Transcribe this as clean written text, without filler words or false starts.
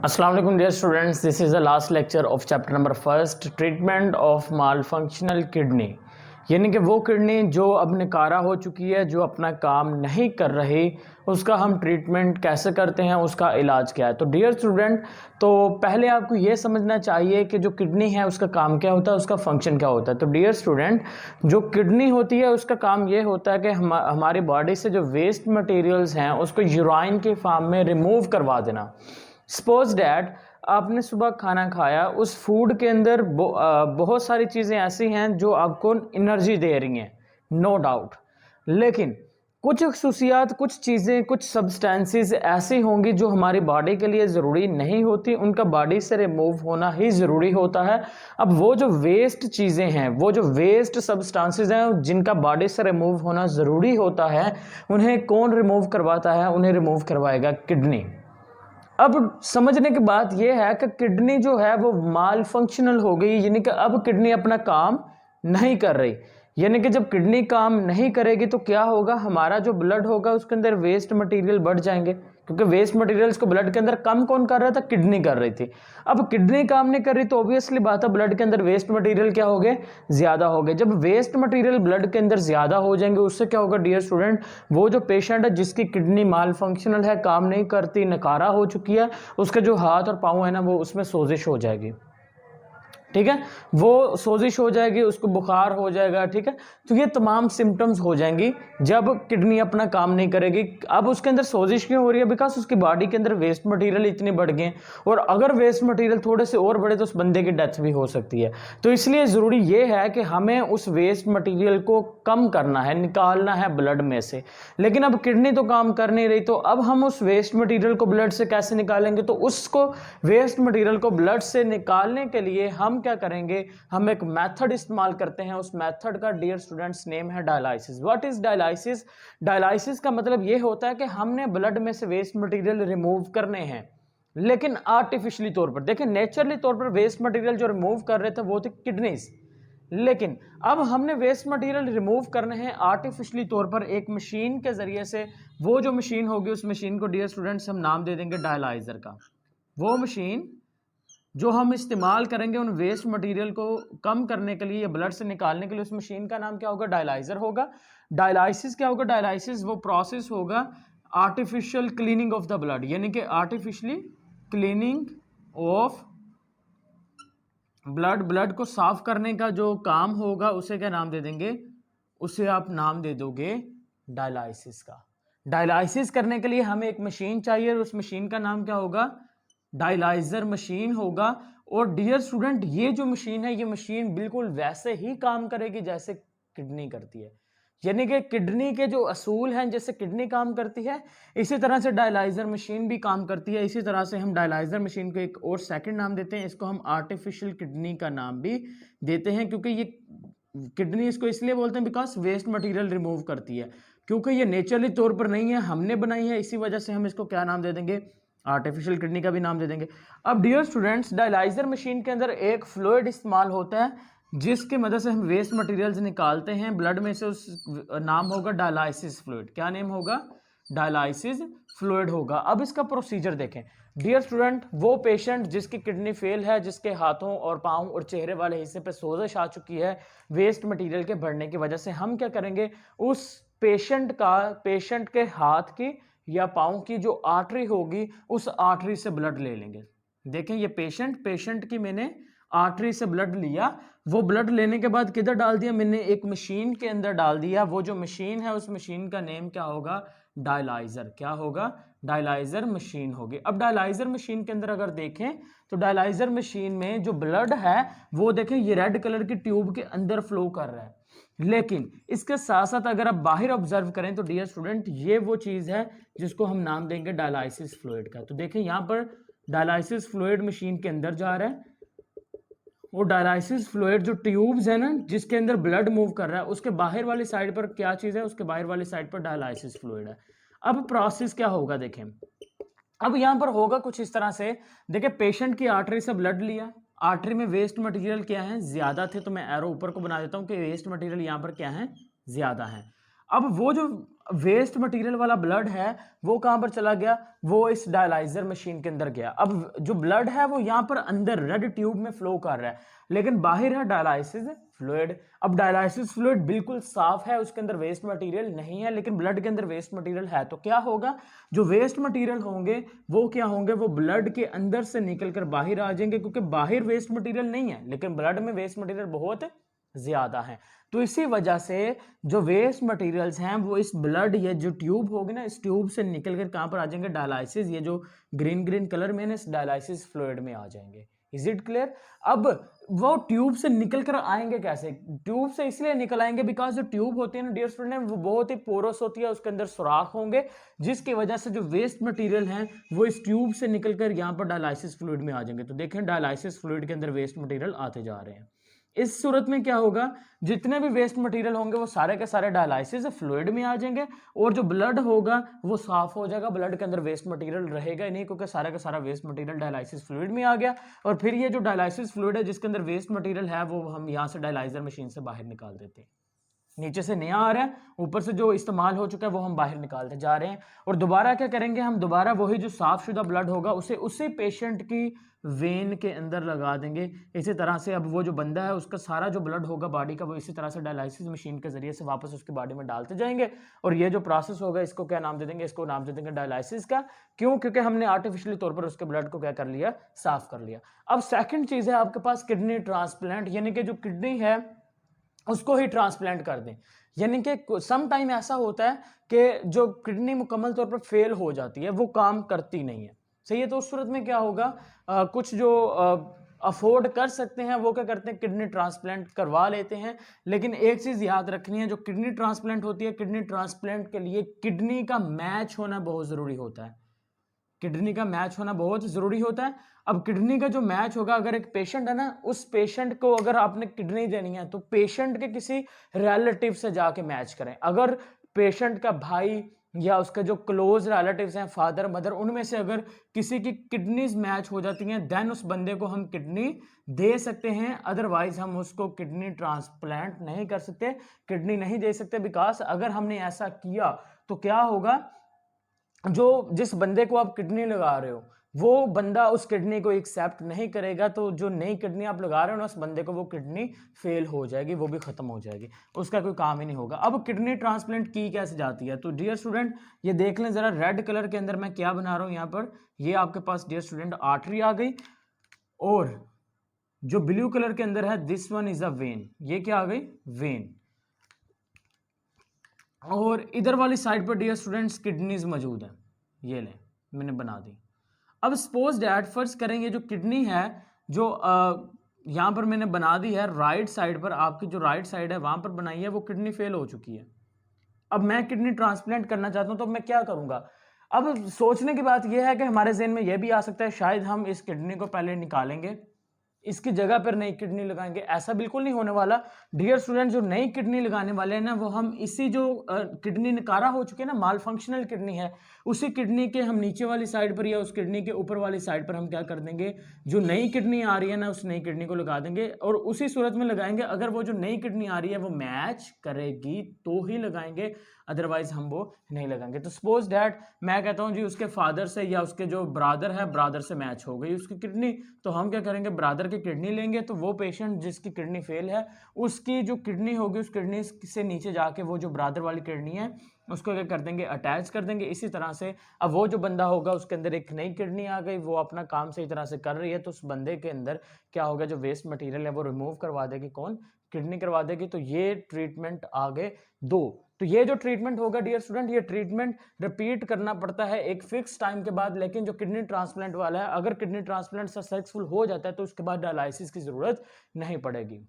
अस्सलाम वालेकुम dear students, this is the last lecture of chapter number first, treatment of malfunctional kidney. यानी कि वो kidney जो अब निकारा हो चुकी है, जो अपना काम नहीं कर रही, उसका हम ट्रीटमेंट कैसे करते हैं, उसका इलाज क्या है। तो डियर स्टूडेंट, तो पहले आपको ये समझना चाहिए कि जो किडनी है उसका काम क्या होता है, उसका फंक्शन क्या होता है। तो डियर स्टूडेंट, जो किडनी होती है उसका काम ये होता है कि हमारी बॉडी से जो वेस्ट मटेरियल्स हैं उसको यूराइन के फॉर्म में रिमूव करवा देना। सपोज डैट आपने सुबह खाना खाया, उस फूड के अंदर बहुत सारी चीज़ें ऐसी हैं जो आपको एनर्जी दे रही हैं, नो डाउट। लेकिन कुछ खसूसियात, कुछ चीज़ें, कुछ सब्सटेंसेस ऐसी होंगी जो हमारी बॉडी के लिए ज़रूरी नहीं होती, उनका बॉडी से रिमूव होना ही ज़रूरी होता है। अब वो जो वेस्ट चीज़ें हैं, वो जो वेस्ट सब्सटेंसेस हैं जिनका बॉडी से रिमूव होना ज़रूरी होता है, उन्हें कौन रिमूव करवाता है? उन्हें रिमूव करवाएगा किडनी। अब समझने की बात यह है कि किडनी जो है वो माल फंक्शनल हो गई, यानी कि अब किडनी अपना काम नहीं कर रही। यानी कि जब किडनी काम नहीं करेगी तो क्या होगा, हमारा जो ब्लड होगा उसके अंदर वेस्ट मटेरियल बढ़ जाएंगे, क्योंकि वेस्ट मटेरियल्स को ब्लड के अंदर कम कौन कर रहा था? किडनी कर रही थी। अब किडनी काम नहीं कर रही तो ऑब्वियसली बात है ब्लड के अंदर वेस्ट मटेरियल क्या हो गए? ज्यादा हो गए। जब वेस्ट मटेरियल ब्लड के अंदर ज्यादा हो जाएंगे उससे क्या होगा डियर स्टूडेंट? वो जो पेशेंट है जिसकी किडनी माल फंक्शनल है, काम नहीं करती, नकारा हो चुकी है, उसके जो हाथ और पाँव है ना, वो उसमें सोजिश हो जाएगी। ठीक है, वो सोजिश हो जाएगी, उसको बुखार हो जाएगा। ठीक है, तो ये तमाम सिम्टम्स हो जाएंगी जब किडनी अपना काम नहीं करेगी। अब उसके अंदर सोजिश क्यों हो रही है? बिकॉज उसकी बॉडी के अंदर वेस्ट मटेरियल इतने बढ़ गए, और अगर वेस्ट मटेरियल थोड़े से और बढ़े तो उस बंदे की डेथ भी हो सकती है। तो इसलिए ज़रूरी ये है कि हमें उस वेस्ट मटीरियल को कम करना है, निकालना है ब्लड में से। लेकिन अब किडनी तो काम कर नहीं रही, तो अब हम उस वेस्ट मटीरियल को ब्लड से कैसे निकालेंगे? तो उसको वेस्ट मटीरियल को ब्लड से निकालने के लिए हम क्या करेंगे? हम एक मेथड इस्तेमाल करते हैं। उस मेथड का डियर स्टूडेंट्स नेम है dialysis. What is dialysis? Dialysis का मतलब यह होता है कि हमने ब्लड में से वेस्ट मटेरियल रिमूव करने हैं, लेकिन आर्टिफिशियली तौर पर। देखिए, नेचुरली तौर पर वेस्ट मटेरियल जो रिमूव कर रहे थे वो थे किडनीज, लेकिन अब हमने वेस्ट मटेरियल रिमूव करने हैं आर्टिफिशियली तौर पर एक मशीन के जरिए से। वो जो मशीन होगी, उस मशीन को डियर स्टूडेंट्स हम नाम दे देंगे डायलाइजर का। वो मशीन जो हम इस्तेमाल करेंगे उन वेस्ट मटेरियल को कम करने के लिए या ब्लड से निकालने के लिए, उस मशीन का नाम क्या होगा? डायलाइजर होगा। डायलाइसिस क्या होगा? डायलाइसिस वो प्रोसेस होगा artificial cleaning of the blood, यानी कि आर्टिफिशियली क्लीनिंग ऑफ ब्लड को साफ करने का जो काम होगा उसे क्या नाम दे देंगे? उसे आप नाम दे दोगे डायलाइसिस का। डायलाइसिस करने के लिए हमें एक मशीन चाहिए, और उस मशीन का नाम क्या होगा? डायलाइजर मशीन होगा। और डियर स्टूडेंट, ये जो मशीन है, ये मशीन बिल्कुल वैसे ही काम करेगी जैसे किडनी करती है। यानी कि किडनी के जो असूल हैं, जैसे किडनी काम करती है, इसी तरह से डायलाइजर मशीन भी काम करती है। इसी तरह से हम डायलाइजर मशीन को एक और सेकंड नाम देते हैं, इसको हम आर्टिफिशियल किडनी का नाम भी देते हैं, क्योंकि ये किडनी इसको इसलिए बोलते हैं बिकॉज वेस्ट मटेरियल रिमूव करती है। क्योंकि ये नेचुरली तौर पर नहीं है, हमने बनाई है, इसी वजह से हम इसको क्या नाम दे देंगे? आर्टिफिशियल किडनी का भी नाम दे देंगे। अब डियर स्टूडेंट्स, डायलाइजर मशीन के अंदर एक फ्लूइड इस्तेमाल होता है जिसकी मदद से हम वेस्ट मटेरियल्स निकालते हैं ब्लड में से। उस नाम होगा डायलाइसिस फ्लूइड। क्या नेम होगा? डायलाइसिस फ्लूइड होगा। अब इसका प्रोसीजर देखें डियर स्टूडेंट। वो पेशेंट जिसकी किडनी फेल है, जिसके हाथों और पाँव और चेहरे वाले हिस्से पे सोजिश आ चुकी है वेस्ट मटेरियल के बढ़ने की वजह से, हम क्या करेंगे? उस पेशेंट के हाथ की या पाँव की जो आर्टरी होगी, उस आर्टरी से ब्लड ले लेंगे। देखें, ये पेशेंट की मैंने आर्टरी से ब्लड लिया। वो ब्लड लेने के बाद किधर डाल दिया? मैंने एक मशीन के अंदर डाल दिया। वो जो मशीन है, उस मशीन का नेम क्या होगा? डायलाइजर। क्या होगा? डायलाइजर मशीन होगी। अब डायलाइजर मशीन के अंदर अगर देखें तो डायलाइजर मशीन में जो ब्लड है वो देखें, ये रेड कलर की ट्यूब के अंदर फ्लो कर रहा है। लेकिन इसके साथ साथ अगर आप बाहर ऑब्जर्व करें तो डियर स्टूडेंट, ये वो चीज है जिसको हम नाम देंगे डायलाइसिस फ्लूइड का। तो देखें, यहां पर डायलाइसिस फ्लूइड मशीन के अंदर जा रहा है। वो डायलाइसिस फ्लूइड जो ट्यूब्स है ना, जिसके अंदर ब्लड मूव कर रहा है, उसके बाहर वाली साइड पर क्या चीज है? उसके बाहर वाली साइड पर डायलाइसिस फ्लूइड है। अब प्रोसेस क्या होगा देखें। अब यहां पर होगा कुछ इस तरह से। देखिए, पेशेंट की आर्टरी से ब्लड लिया, आर्टरी में वेस्ट मटेरियल क्या है? ज्यादा थे, तो मैं एरो ऊपर को बना देता हूं कि वेस्ट मटेरियल यहां पर क्या है? ज्यादा है। अब वो जो वेस्ट मटेरियल वाला ब्लड है वो कहां पर चला गया, वो इस डायलाइजर मशीन के अंदर गया। अब जो ब्लड है वो यहां पर अंदर रेड ट्यूब में फ्लो कर रहा है, लेकिन बाहर है डायलाइसिस फ्लूइड। अब डायलाइसिस फ्लूइड बिल्कुल साफ है, उसके अंदर वेस्ट मटेरियल नहीं है, लेकिन ब्लड के अंदर वेस्ट मटेरियल है। तो क्या होगा, जो वेस्ट मटेरियल होंगे वो क्या होंगे, वो ब्लड के अंदर से निकलकर बाहर आ जाएंगे, क्योंकि बाहर वेस्ट मटेरियल नहीं है लेकिन ब्लड में वेस्ट मटेरियल बहुत ज्यादा है। तो इसी वजह से जो वेस्ट मटेरियल्स हैं वो इस ब्लड, ये जो ट्यूब होगी ना, इस ट्यूब से निकलकर कहां पर आ जाएंगे, डायलाइसिस, ये जो ग्रीन ग्रीन कलर में ना, इस डायलाइसिस फ्लूइड में आ जाएंगे। Is it clear? अब वो ट्यूब से निकल कर आएंगे कैसे, ट्यूब से इसलिए निकल आएंगे बिकॉज जो ट्यूब होती है ना डियर स्टूडेंट, वो बहुत ही पोरस होती है, उसके अंदर सुराख होंगे, जिसकी वजह से जो वेस्ट मटेरियल हैं वो इस ट्यूब से निकलकर यहाँ पर डायलाइसिस फ्लूइड में आ जाएंगे। तो देखें डायलाइसिस फ्लूइड के अंदर वेस्ट मटेरियल आते जा रहे हैं। इस सूरत में क्या होगा, जितने भी वेस्ट मटेरियल होंगे वो सारे के सारे डायलाइसिस फ्लूइड में आ जाएंगे, और जो ब्लड होगा वो साफ हो जाएगा, ब्लड के अंदर वेस्ट मटेरियल रहेगा ही नहीं, क्योंकि सारा का सारा वेस्ट मटेरियल डायलाइसिस फ्लूइड में आ गया। और फिर ये जो डायलाइसिस फ्लूइड है जिसके अंदर वेस्ट मटेरियल है वो हम यहाँ से डायलाइजर मशीन से बाहर निकाल देते हैं। नीचे से नया आ रहा है, ऊपर से जो इस्तेमाल हो चुका है वो हम बाहर निकालते जा रहे हैं। और दोबारा क्या करेंगे, हम दोबारा वही जो साफ शुदा ब्लड होगा उसे उसी पेशेंट की वेन के अंदर लगा देंगे। इसी तरह से अब वो जो बंदा है उसका सारा जो ब्लड होगा बॉडी का वो इसी तरह से डायलाइसिस मशीन के जरिए से वापस उसकी बॉडी में डालते जाएंगे। और ये जो प्रोसेस होगा इसको क्या नाम दे देंगे, इसको नाम दे देंगे डायलाइसिस का। क्यों? क्योंकि हमने आर्टिफिशियली तौर पर उसके ब्लड को क्या कर लिया, साफ कर लिया। अब सेकेंड चीज है आपके पास किडनी ट्रांसप्लांट, यानी कि जो किडनी है उसको ही ट्रांसप्लांट कर दें। यानी कि सम टाइम ऐसा होता है कि जो किडनी मुकम्मल तौर पर फेल हो जाती है, वो काम करती नहीं है, सही है। तो उस सूरत में क्या होगा, कुछ जो अफोर्ड कर सकते हैं वो क्या करते हैं, किडनी ट्रांसप्लांट करवा लेते हैं। लेकिन एक चीज याद रखनी है, जो किडनी ट्रांसप्लांट होती है, किडनी ट्रांसप्लांट के लिए किडनी का मैच होना बहुत जरूरी होता है, किडनी का मैच होना बहुत जरूरी होता है। अब किडनी का जो मैच होगा, अगर एक पेशेंट है ना, उस पेशेंट को अगर आपने किडनी देनी है तो पेशेंट के किसी रिलेटिव से जाके मैच करें। अगर पेशेंट का भाई या उसका जो क्लोज रिलेटिव्स हैं, फादर मदर, उनमें से अगर किसी की किडनीज मैच हो जाती हैं देन उस बंदे को हम किडनी दे सकते हैं, अदरवाइज हम उसको किडनी ट्रांसप्लांट नहीं कर सकते, किडनी नहीं दे सकते। बिकॉज अगर हमने ऐसा किया तो क्या होगा, जो जिस बंदे को आप किडनी लगा रहे हो वो बंदा उस किडनी को एक्सेप्ट नहीं करेगा, तो जो नई किडनी आप लगा रहे हो ना उस बंदे को, वो किडनी फेल हो जाएगी, वो भी खत्म हो जाएगी, उसका कोई काम ही नहीं होगा। अब किडनी ट्रांसप्लांट की कैसे जाती है, तो डियर स्टूडेंट ये देख लें जरा, रेड कलर के अंदर मैं क्या बना रहा हूं यहाँ पर, ये आपके पास डियर स्टूडेंट आर्टरी आ गई, और जो ब्लू कलर के अंदर है this one is a when, ये क्या आ गई, वेन। और इधर वाली साइड पर डियर स्टूडेंट्स किडनीज मौजूद है, ये लें मैंने बना दी। अब सपोज डैट फर्ज करें ये जो किडनी है जो यहाँ पर मैंने बना दी है राइट साइड पर, आपकी जो राइट साइड है वहां पर बनाई है, वो किडनी फेल हो चुकी है। अब मैं किडनी ट्रांसप्लांट करना चाहता हूं तो मैं क्या करूंगा। अब सोचने की बात यह है कि हमारे ज़हन में यह भी आ सकता है शायद हम इस किडनी को पहले निकालेंगे, इसकी जगह पर नई किडनी लगाएंगे। ऐसा बिल्कुल नहीं होने वाला डियर स्टूडेंट, जो नई किडनी लगाने वाले हैं ना वो हम इसी जो किडनी निकारा हो चुकी है ना, माल फंक्शनल किडनी है, उसी किडनी के हम नीचे वाली साइड पर या उस किडनी के ऊपर वाली साइड पर हम क्या कर देंगे, जो नई किडनी आ रही है ना उस नई किडनी को लगा देंगे, और उसी सूरत में लगाएंगे अगर वो जो नई किडनी आ रही है वो मैच करेगी तो ही लगाएंगे, अदरवाइज हम वो नहीं लगाएंगे। तो सपोज डैट मैं कहता हूं जी उसके फादर से या उसके जो ब्रादर है, ब्रादर से मैच हो गई उसकी किडनी, तो हम क्या करेंगे, ब्रादर की किडनी लेंगे, तो वो पेशेंट जिसकी किडनी फेल है उसकी जो किडनी होगी उस किडनी से नीचे जाके वो जो ब्रादर वाली किडनी है उसको क्या कर देंगे, अटैच कर देंगे। इसी तरह से अब वो जो बंदा होगा उसके अंदर एक नई किडनी आ गई, वो अपना काम सही तरह से कर रही है, तो उस बंदे के अंदर क्या होगा, जो वेस्ट मटेरियल है वो रिमूव करवा देगी, कौन, किडनी करवा देगी। तो ये ट्रीटमेंट आ गए दो। तो ये जो ट्रीटमेंट होगा डियर स्टूडेंट, ये ट्रीटमेंट रिपीट करना पड़ता है एक फिक्स टाइम के बाद। लेकिन जो किडनी ट्रांसप्लांट वाला है, अगर किडनी ट्रांसप्लांट सक्सेसफुल हो जाता है तो उसके बाद डायलिसिस की जरूरत नहीं पड़ेगी।